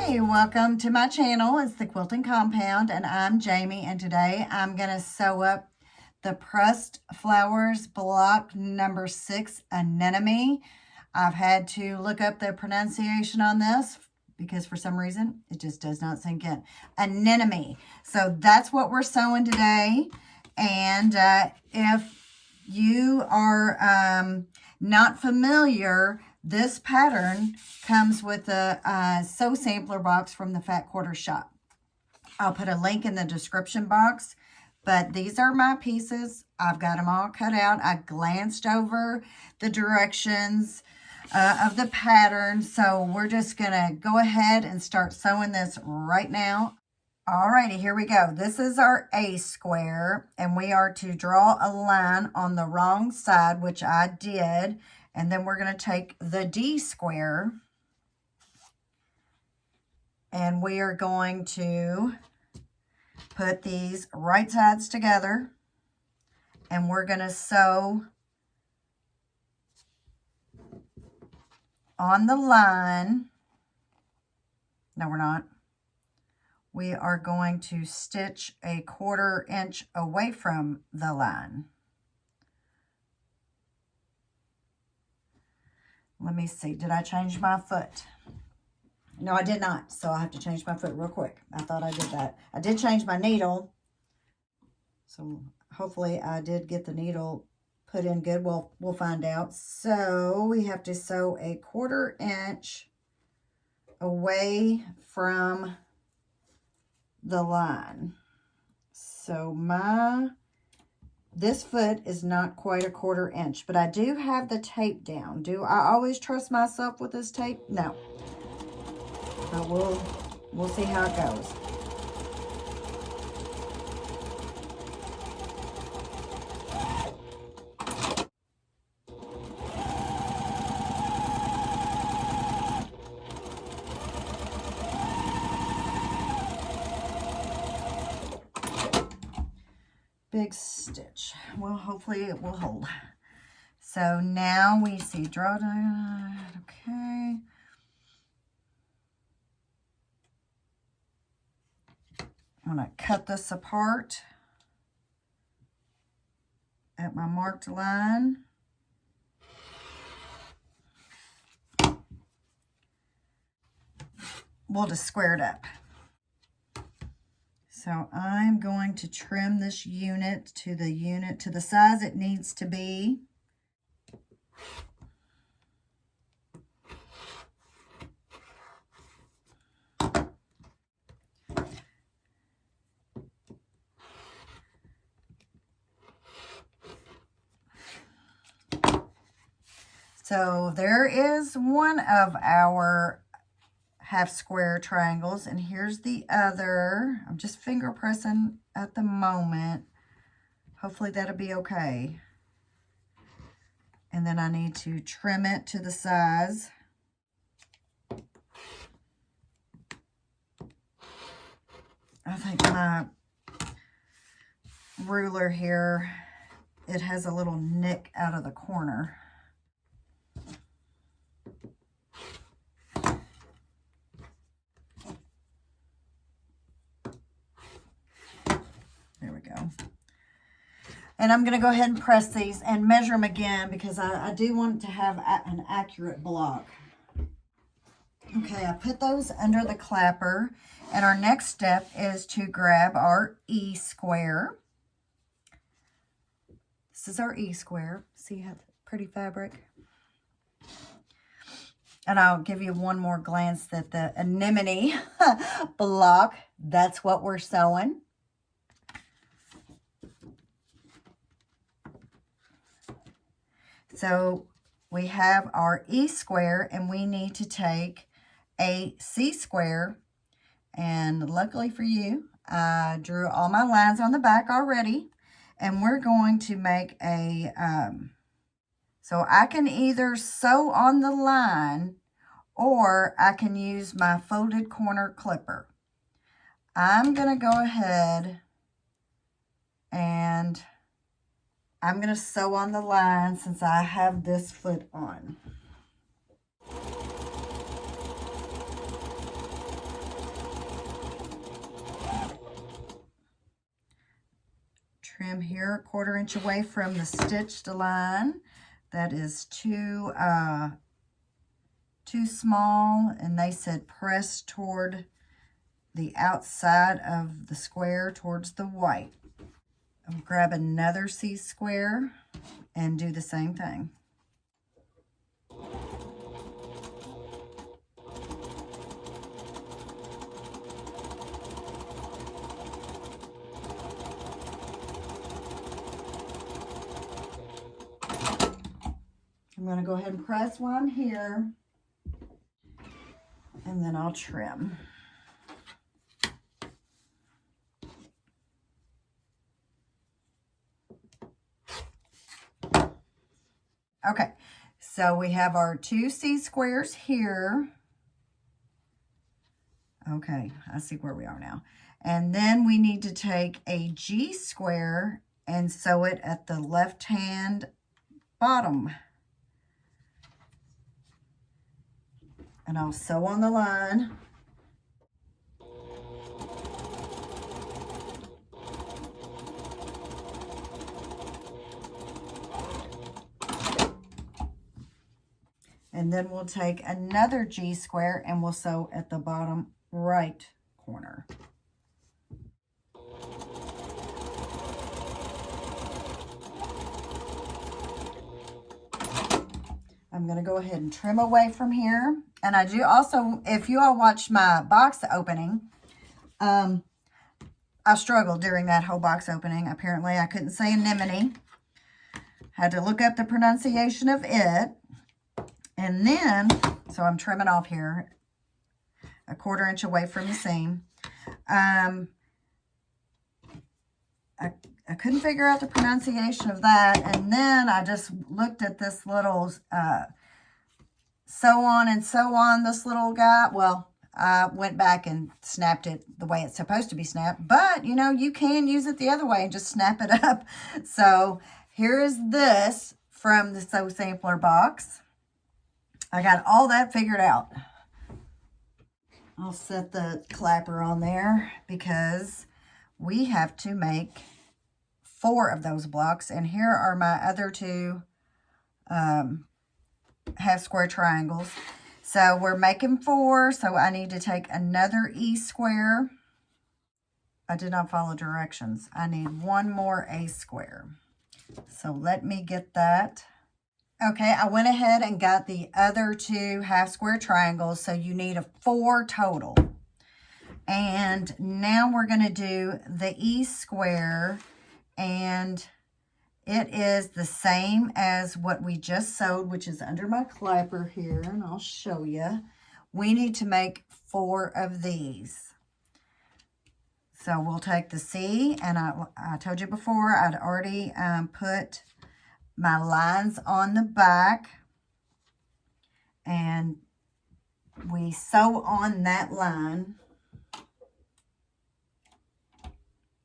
Hey, welcome to my channel. It's the Quilting Compound, and I'm Jamie, and today I'm going to sew up the Pressed Flowers block number 6 Anemone. I've had to look up the pronunciation on this because for some reason it just does not sink in. Anemone. So that's what we're sewing today. And if you are not familiar, this pattern comes with a sew sampler box from the Fat Quarter Shop. I'll put a link in the description box, but these are my pieces. I've got them all cut out. I glanced over the directions of the pattern, so we're just gonna go ahead and start sewing this right now. Alrighty, here we go. This is our A square, and we are to draw a line on the wrong side, which I did. And then we're going to take the D square and we are going to put these right sides together and we're going to sew on the line. No, we're not. We are going to stitch a 1/4 inch away from the line. Let me see. Did I change my foot? No, I did not. So I have to change my foot real quick. I thought I did that. I did change my needle. So hopefully I did get the needle put in good. We'll find out. So we have to sew a 1/4 inch away from the line. So this foot is not quite a 1/4 inch, but I do have the tape down. Do I always trust myself with this tape? No. But we'll see how it goes. Big stitch. Well, hopefully it will hold. So now we see draw down. Okay. I'm going to cut this apart at my marked line. We'll just square it up. So I'm going to trim this unit to the size it needs to be. So there is one of our half square triangles, and here's the other. I'm just finger pressing at the moment. Hopefully that'll be okay. And then I need to trim it to the size. I think my ruler here, it has a little nick out of the corner. There we go. And I'm going to go ahead and press these and measure them again because I do want to have an accurate block. Okay, I put those under the clapper. And our next step is to grab our E square. This is our E square. See how pretty fabric? And I'll give you one more glance at the Anemone block. That's what we're sewing. So we have our E square and we need to take a C square. And luckily for you, I drew all my lines on the back already. And we're going to make a, so I can either sew on the line or I can use my folded corner clipper. I'm going to go ahead and I'm going to sew on the line since I have this foot on. Trim here 1/4 inch away from the stitched line. That is too small, and they said press toward the outside of the square towards the white. I'll grab another C-square and do the same thing. I'm going to go ahead and press one here, and then I'll trim. Okay, so we have our 2 C-squares here. Okay, I see where we are now. And then we need to take a G-square and sew it at the left-hand bottom. And I'll sew on the line. And then we'll take another G-square and we'll sew at the bottom right corner. I'm going to go ahead and trim away from here. And I do also, if you all watched my box opening, I struggled during that whole box opening. Apparently, I couldn't say anemone. Had to look up the pronunciation of it. And then, so I'm trimming off here, 1/4 inch away from the seam. I couldn't figure out the pronunciation of that. And then I just looked at this little sew on and sew on, this little guy. Well, I went back and snapped it the way it's supposed to be snapped. But, you know, you can use it the other way and just snap it up. So here is this from the Sew Sampler box. I got all that figured out. I'll set the clapper on there because we have to make 4 of those blocks. And here are my other 2 half square triangles. So we're making 4, so I need to take another E square. I did not follow directions. I need 1 more A square. So let me get that. Okay, I went ahead and got the other 2 half square triangles, so you need 4 total. And now we're going to do the E square, and it is the same as what we just sewed, which is under my clapper here, and I'll show you. We need to make 4 of these. So we'll take the C, and I told you before, I'd already put my lines on the back, and we sew on that line.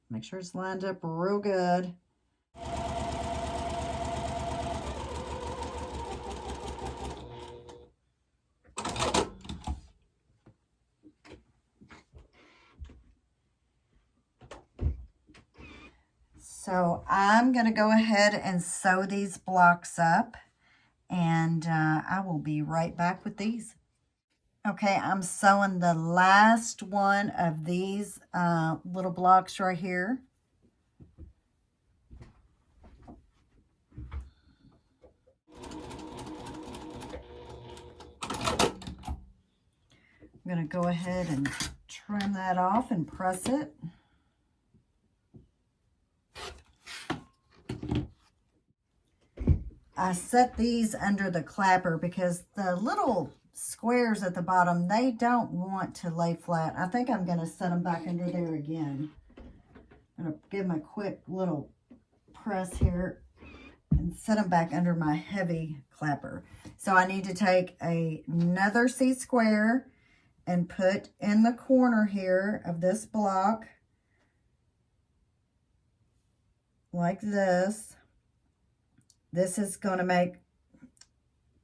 Make sure it's lined up real good. So I'm going to go ahead and sew these blocks up, and I will be right back with these. Okay, I'm sewing the last one of these little blocks right here. I'm going to go ahead and trim that off and press it. I set these under the clapper because the little squares at the bottom, they don't want to lay flat. I think I'm going to set them back under there again. I'm going to give them a quick little press here and set them back under my heavy clapper. So I need to take another C square and put in the corner here of this block like this. This is going to make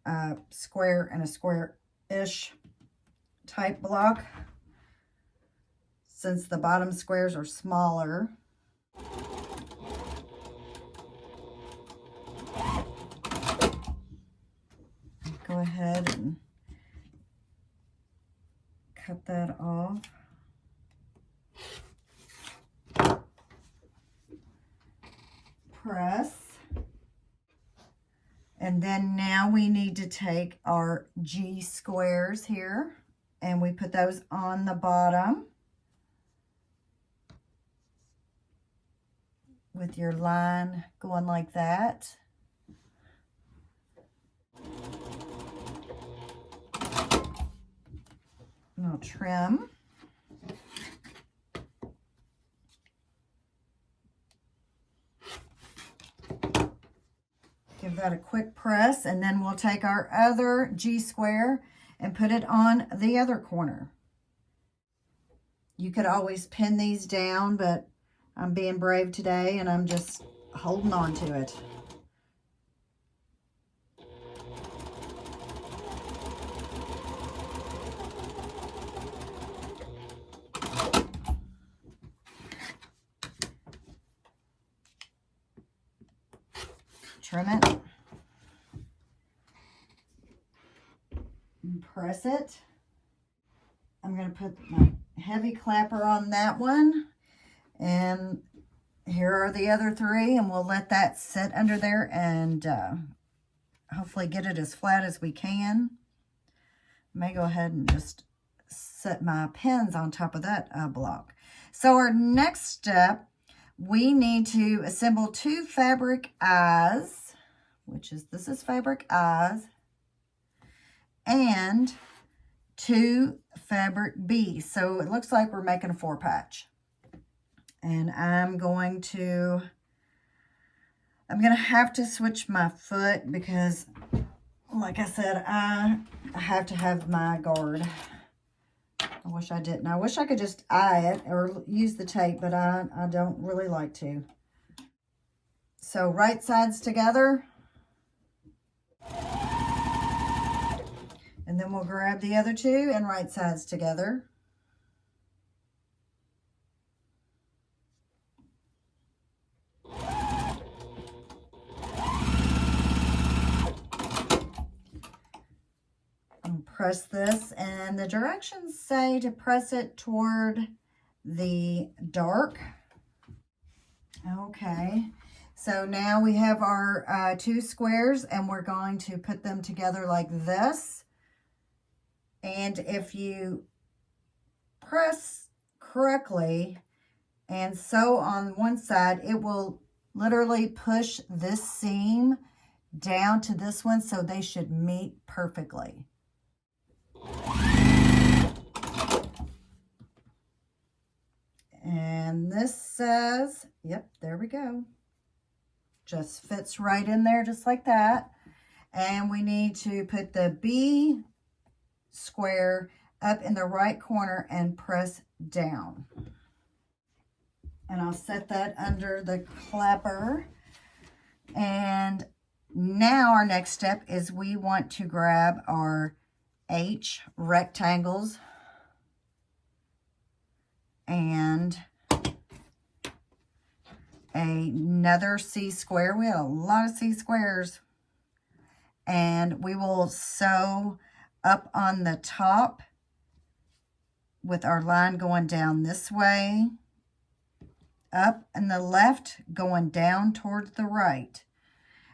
a square and a square-ish type block since the bottom squares are smaller. go ahead and cut that off. Press. And then now we need to take our G squares here and we put those on the bottom with your line going like that. And I'll trim. Give that a quick press, and then we'll take our other G square and put it on the other corner. You could always pin these down, but I'm being brave today and I'm just holding on to it. Trim it. And press it. I'm going to put my heavy clapper on that one. And here are the other three, and we'll let that sit under there and hopefully get it as flat as we can. I may go ahead and just set my pins on top of that block. So our next step, we need to assemble 2 fabric eyes, which is, this is fabric eyes, and 2 fabric B's. So it looks like we're making a 4-patch. And I'm going to have to switch my foot because, like I said, I have to have my guard. I wish I didn't. I wish I could just eye it or use the tape, but I don't really like to. So right sides together. And then we'll grab the other 2 and right sides together. Press this, and the directions say to press it toward the dark. Okay, so now we have our 2 squares, and we're going to put them together like this. And if you press correctly and sew on one side, it will literally push this seam down to this one, so they should meet perfectly. And this says, yep, there we go. Just fits right in there just like that. And we need to put the B square up in the right corner and press down. And I'll set that under the clapper. And now our next step is we want to grab our H rectangles and another C square. We have a lot of C squares. And we will sew up on the top with our line going down this way, up and the left going down towards the right.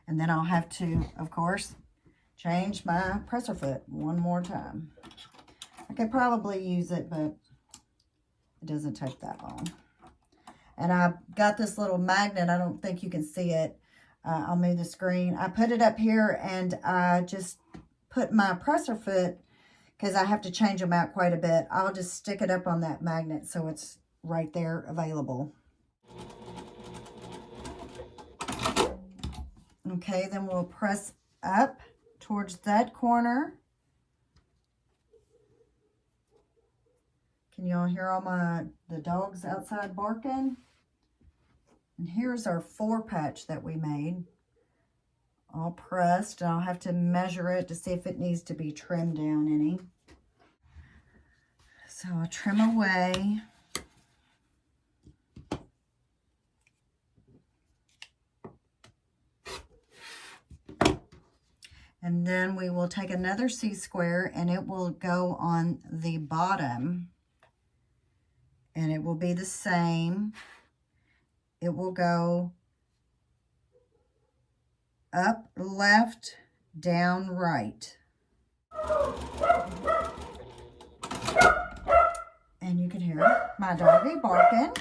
And then I'll have to, of course, change my presser foot one more time. I could probably use it, but it doesn't take that long. And I've got this little magnet. I don't think you can see it. I'll move the screen. I put it up here, and I just put my presser foot, because I have to change them out quite a bit. I'll just stick it up on that magnet so it's right there available. Okay, then we'll press up towards that corner. Can y'all hear all the dogs outside barking? And here's our 4-patch that we made. All pressed, and I'll have to measure it to see if it needs to be trimmed down any. So I'll trim away. And And then we will take another C-square and it will go on the bottom. And it will be the same. It will go up, left, down, right. And you can hear my doggy barking.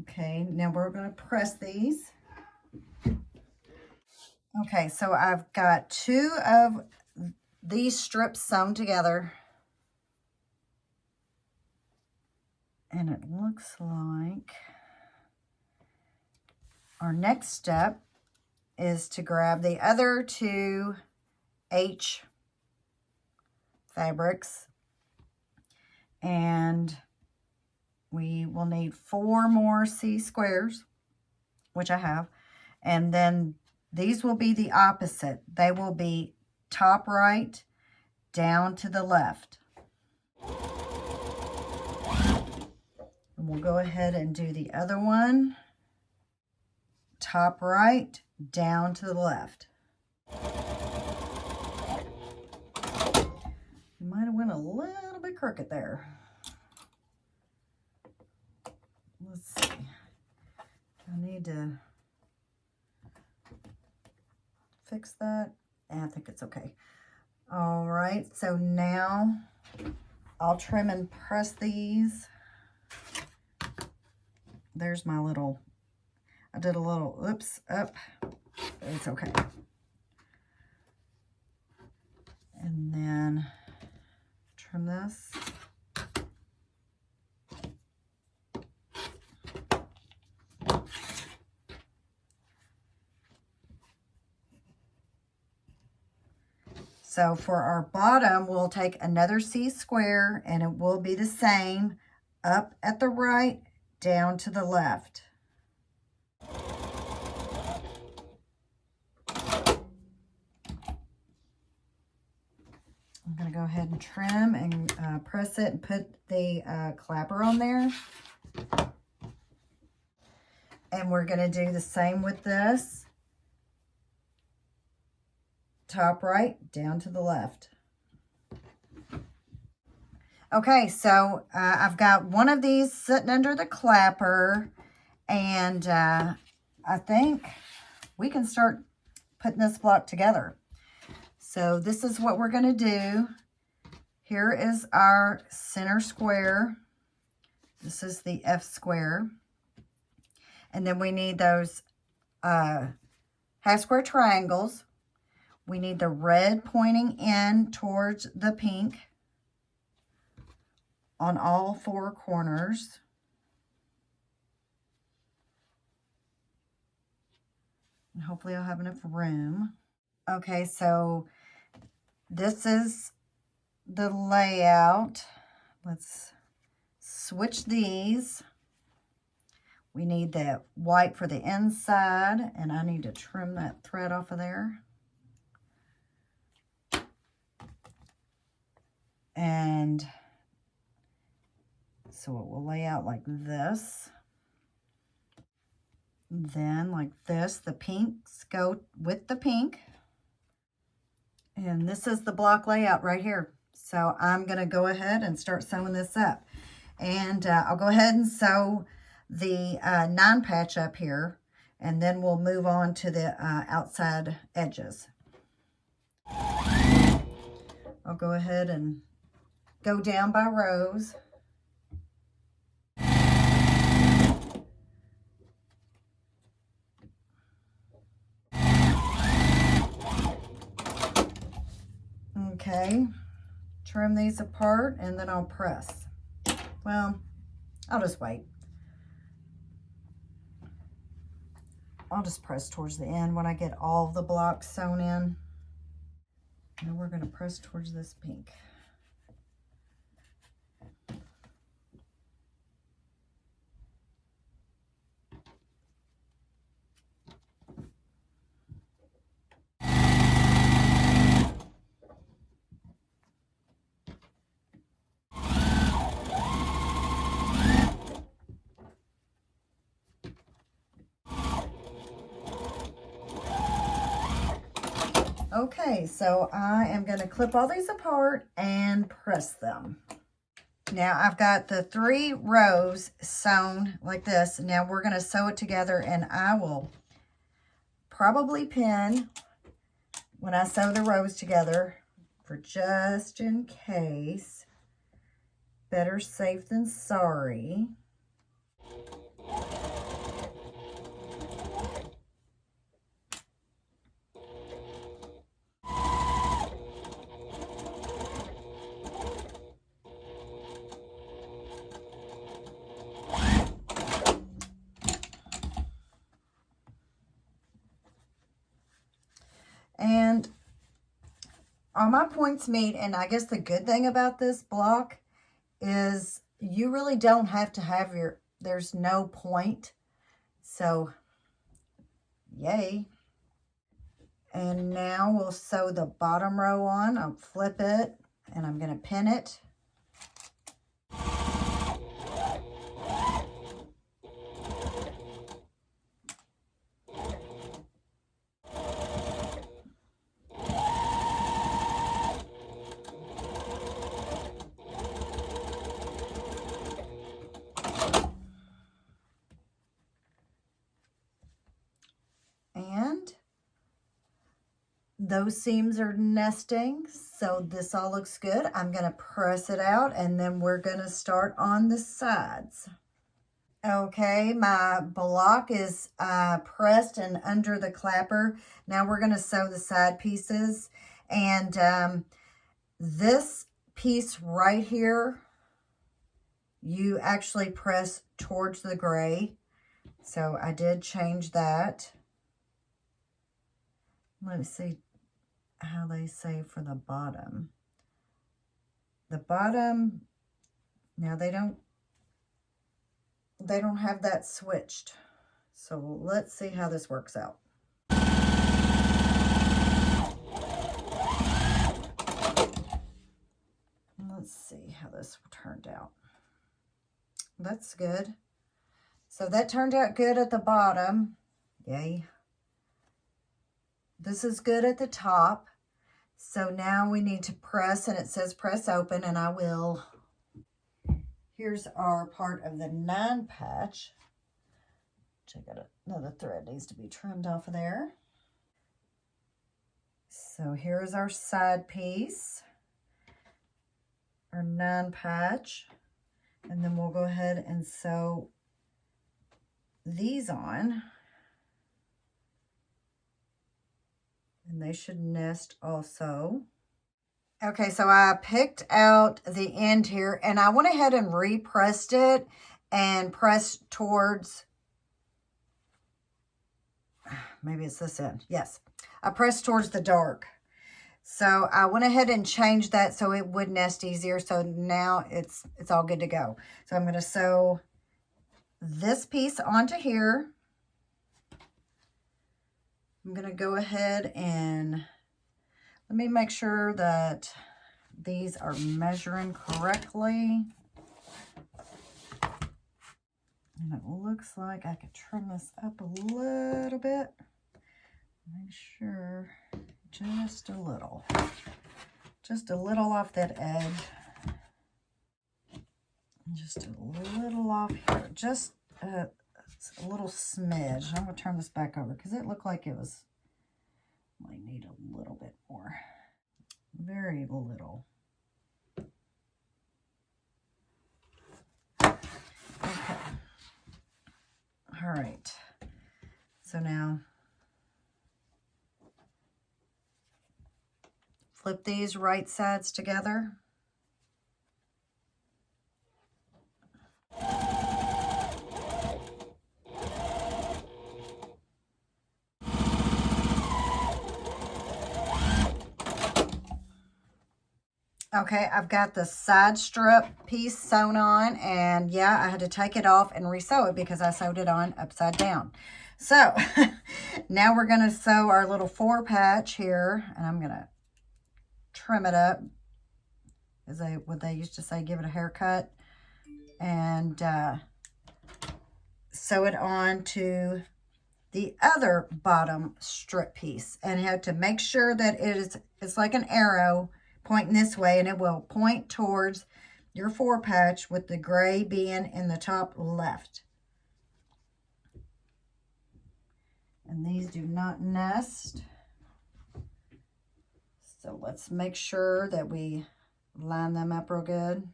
Okay, now we're going to press these. Okay, so I've got 2 of these strips sewn together. And it looks like our next step is to grab the other 2 H fabrics, and we will need 4 more C squares, which I have, and then these will be the opposite. They will be top right, down to the left. And we'll go ahead and do the other one. Top right, down to the left. You might have went a little bit crooked there. Let's see. I need to fix that. I think it's okay. All right, so now I'll trim and press these. There's my little, I did a little oops up. It's okay. And then trim this. So for our bottom, we'll take another C square and it will be the same, up at the right, down to the left. I'm going to go ahead and trim and press it and put the clapper on there. And we're going to do the same with this. Top right, down to the left. Okay, so I've got one of these sitting under the clapper, and I think we can start putting this block together. So this is what we're going to do. Here is our center square. This is the F square. And then we need those half square triangles. We need the red pointing in towards the pink on all 4 corners. And hopefully I'll have enough room. Okay, so this is the layout. Let's switch these. We need the white for the inside, and I need to trim that thread off of there. And so it will lay out like this. Then like this, the pinks go with the pink. And this is the block layout right here. So I'm going to go ahead and start sewing this up. And I'll go ahead and sew the 9 patch up here. And then we'll move on to the outside edges. I'll go ahead and go down by rows. Okay, trim these apart and then I'll press. Well, I'll just wait. I'll just press towards the end when I get all the blocks sewn in. Now we're going to press towards this pink. Okay, so I am going to clip all these apart and press them. Now I've got the 3 rows sewn like this. Now we're going to sew it together, and I will probably pin when I sew the rows together for just in case. Better safe than sorry. And all my points meet, and I guess the good thing about this block is you really don't have to have there's no point. So, yay. And now we'll sew the bottom row on. I'll flip it, and I'm going to pin it. And those seams are nesting, so this all looks good. I'm going to press it out, and then we're going to start on the sides. Okay, my block is pressed and under the clapper. Now we're going to sew the side pieces. And this piece right here, you actually press towards the gray. So I did change that. Let me see how they say for the bottom. The bottom, now they don't have that switched. So let's see how this works out. Let's see how this turned out. That's good. So that turned out good at the bottom. Yay. This is good at the top. So now we need to press, and it says press open, and I will. Here's our part of the 9 patch. Check out another thread needs to be trimmed off of there. So here's our side piece, our 9 patch, and then we'll go ahead and sew these on. And they should nest also. Okay, so I picked out the end here, and I went ahead and repressed it and pressed towards, maybe it's this end. Yes, I pressed towards the dark. So I went ahead and changed that so it would nest easier. So now it's all good to go. So I'm going to sew this piece onto here. I'm going to go ahead and let me make sure that these are measuring correctly. And it looks like I could trim this up a little bit. Make sure just a little off that edge. Just a little off here. Just a little smidge. I'm going to turn this back over because it looked like it was, might need a little bit more. Very little. Okay. All right. So now flip these right sides together. Okay, I've got the side strip piece sewn on, and yeah, I had to take it off and resew it because I sewed it on upside down. So now we're going to sew our little 4 patch here, and I'm going to trim it up, as what they used to say, give it a haircut, and sew it on to the other bottom strip piece, and you have to make sure that it's like an arrow pointing this way, and it will point towards your 4-patch with the gray being in the top left. And these do not nest. So let's make sure that we line them up real good.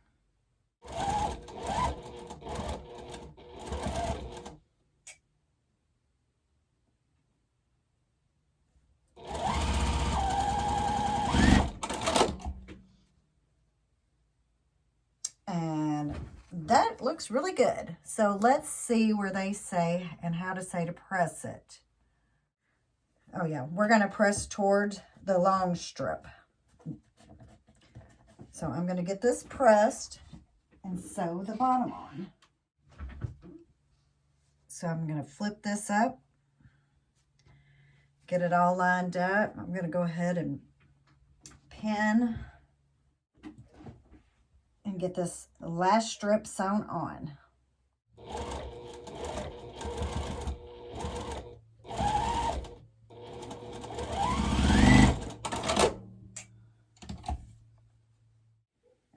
And that looks really good. So let's see where they say and how to say to press it. Oh yeah, we're going to press towards the long strip. So I'm going to get this pressed and sew the bottom on. So I'm going to flip this up, get it all lined up. I'm going to go ahead and pin and get this last strip sewn on.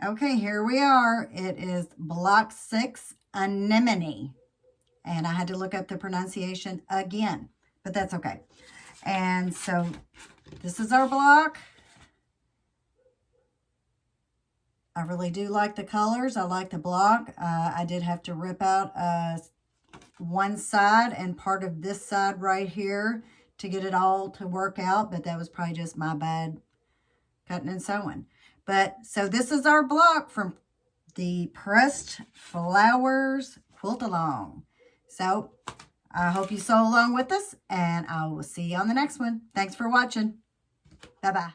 Okay, here we are. It is block 6, Anemone. And I had to look up the pronunciation again, but that's okay. And so this is our block. I really do like the colors. I like the block. I did have to rip out one side and part of this side right here to get it all to work out, but that was probably just my bad cutting and sewing. But so this is our block from the Pressed Flowers Quilt Along. So I hope you sew along with us, and I will see you on the next one. Thanks for watching. Bye-bye.